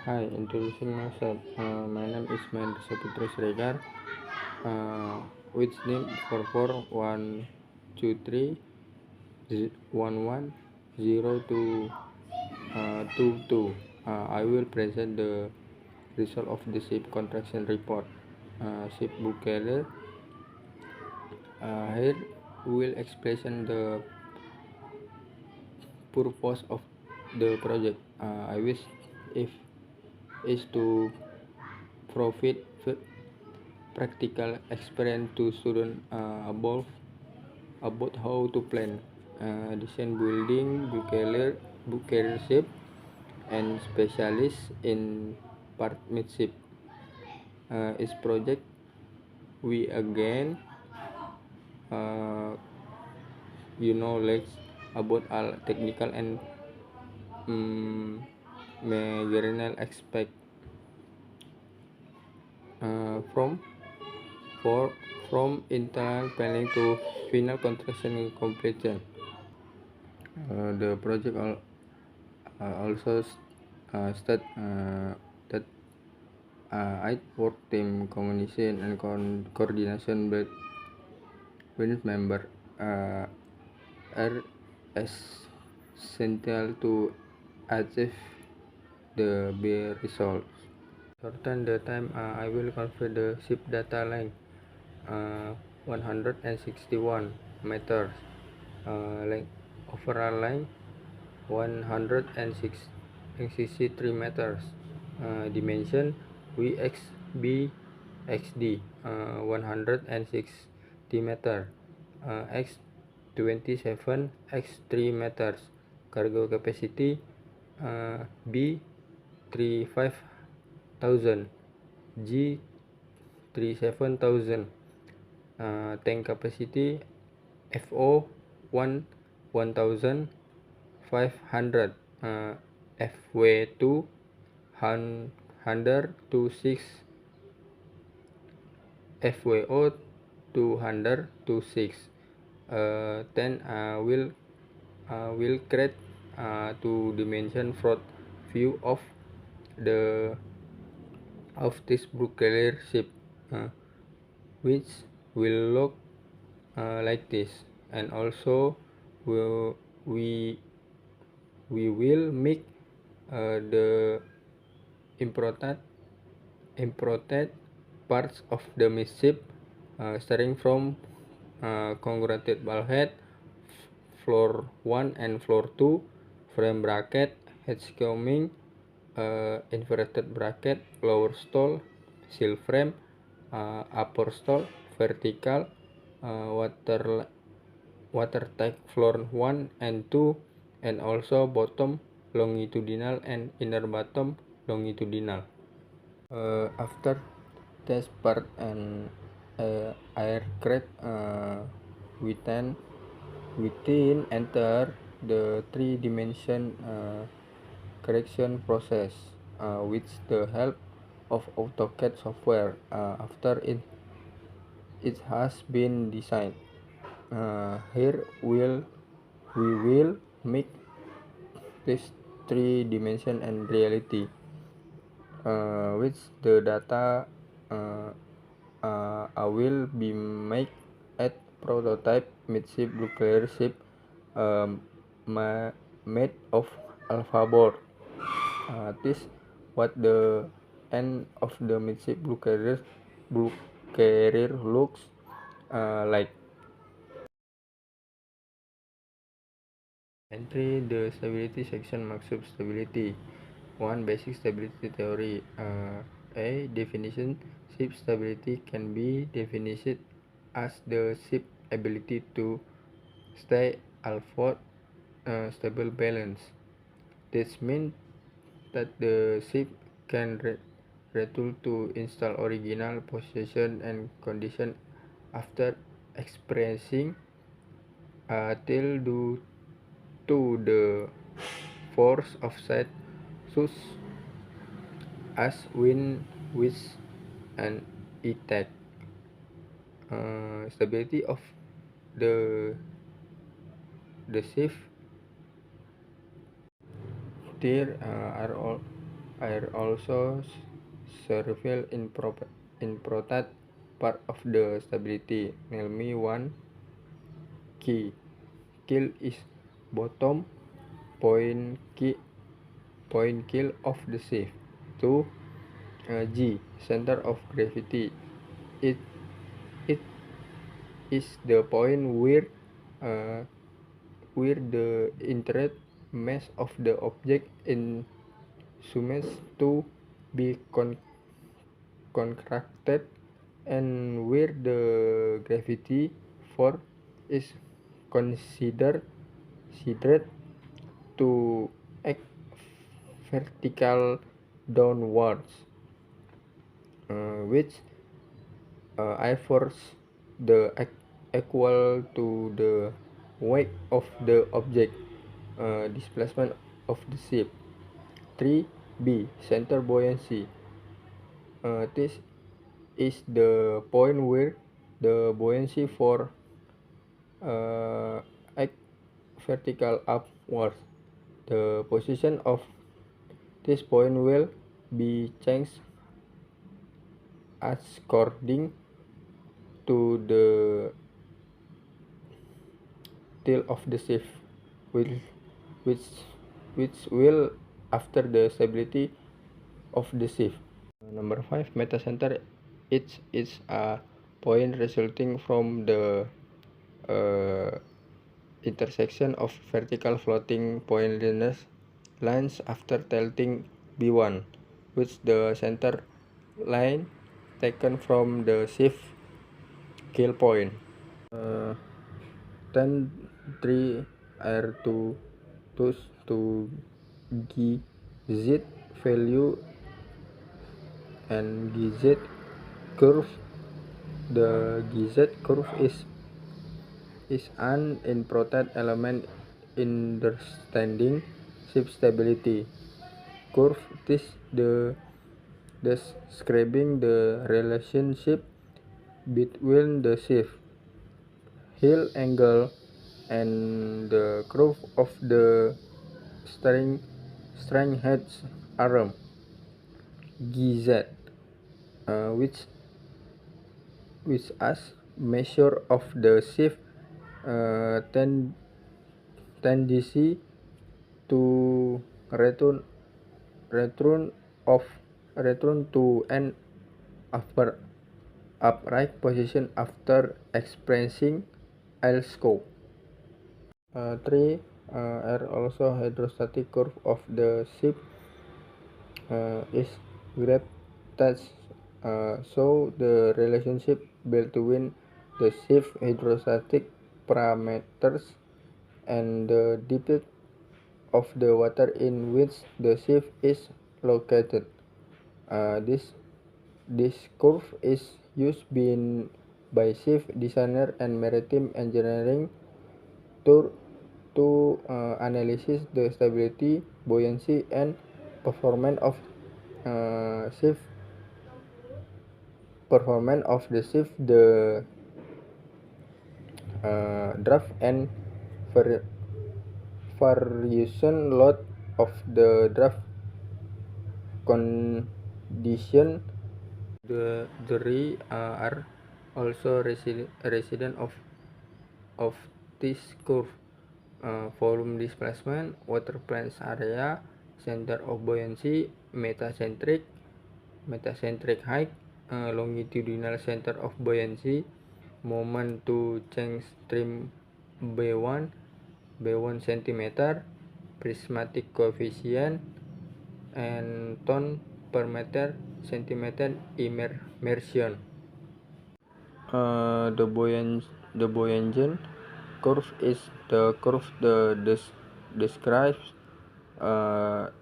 Hi, introducing myself. My name is Mahendra Saputra Siregar. With name 4411022. I will present the result of the ship contraction report. Ship Bukele. Here we will explain the purpose of the project. I wish if is to provide practical experience to students about how to plan, design building, book carrier ship, and specialists in partnership. Its project we again knowledge about all technical and managerial aspect from for from internal planning to final construction completion. The project also state that I work team communication and coordination with member are essential to achieve the results. Shorten the time, I will configure the ship data line 161 meters, length overall line 163 meters, dimension VXB XD 160 meter, X 27 X 3 meters, cargo capacity B 35,000, G 37,000, tank capacity FO 1,500, FW 226, FWO 226. Then will create two dimension front view of this Bruckner ship, which will look like this, and also we will make the imported parts of the ship, starting from congruent bulkhead, floor 1 and floor 2, frame bracket, hatch coaming, inverted bracket, lower stall, seal frame, upper stall, vertical, water tank floor 1 and 2, and also bottom longitudinal and inner bottom longitudinal. After test part and aircraft within enter the three-dimension correction process with the help of AutoCAD software after it has been designed. Here we will make this three-dimension and reality, which the data will be made at prototype midship nuclear ship made of alpha board. This what the end of the midship blue carrier looks like. Entry the stability section. Maximum stability. 1. Basic stability theory. A definition: ship stability can be defined as the ship ability to stay afloat, stable balance. This means that the ship can return to its original position and condition after experiencing till due to the force of set such as wind, winds, and attack. Stability of the ship. There are Air also surveil in protect part of the stability, namely one key. Kill is bottom point kill of the ship. 2. G. Center of gravity. It it is the point uh, where the inert mass of the object in summes to be contracted, and where the gravity force is considered to act vertical downwards, which I force the equal to the weight of the object, displacement of the ship. 3. B. Center buoyancy. This is the point where the buoyancy for act vertical upwards. The position of this point will be changed according to the tilt of the ship, which which will after the stability of the ship. Number 5. Metacenter. It is a point resulting from the intersection of vertical floating point lines after tilting B1, which the center line taken from the ship kill point. 10.3 R to GZ value and GZ curve. The GZ curve is an important element in understanding ship stability. Curve is describing the relationship between the ship heel angle and the curve of the steering head arm GZ, which as measure of the ship tendency to return to an upright position after experiencing scope. 3. Are also hydrostatic curve of the ship is gravitas, so the relationship between the ship hydrostatic parameters and the depth of the water in which the ship is located. This curve is used by ship designer and maritime engineering to analyze the stability, buoyancy, and performance of the ship, the draft and variation load of the draft condition. The jury are also resident of this curve. Volume displacement, water plants area, center of buoyancy, metacentric height, longitudinal center of buoyancy, moment to change stream B1 cm, prismatic coefficient, and ton per meter centimeter immersion. The Boyajian curve is the curve that describes the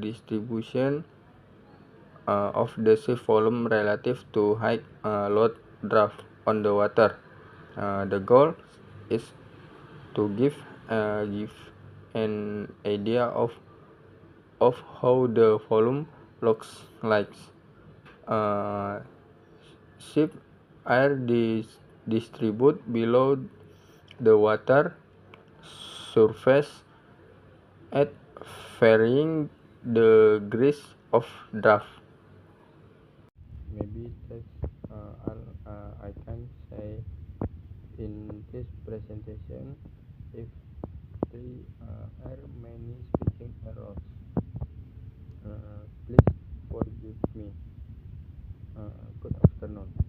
distribution of the ship volume relative to height load draft on the water. The goal is to give an idea of how the volume looks like. Ship air distribute below the water surface at varying the grace of draft. Maybe that's all I can say in this presentation. If there are many speaking errors, please forgive me. Good afternoon.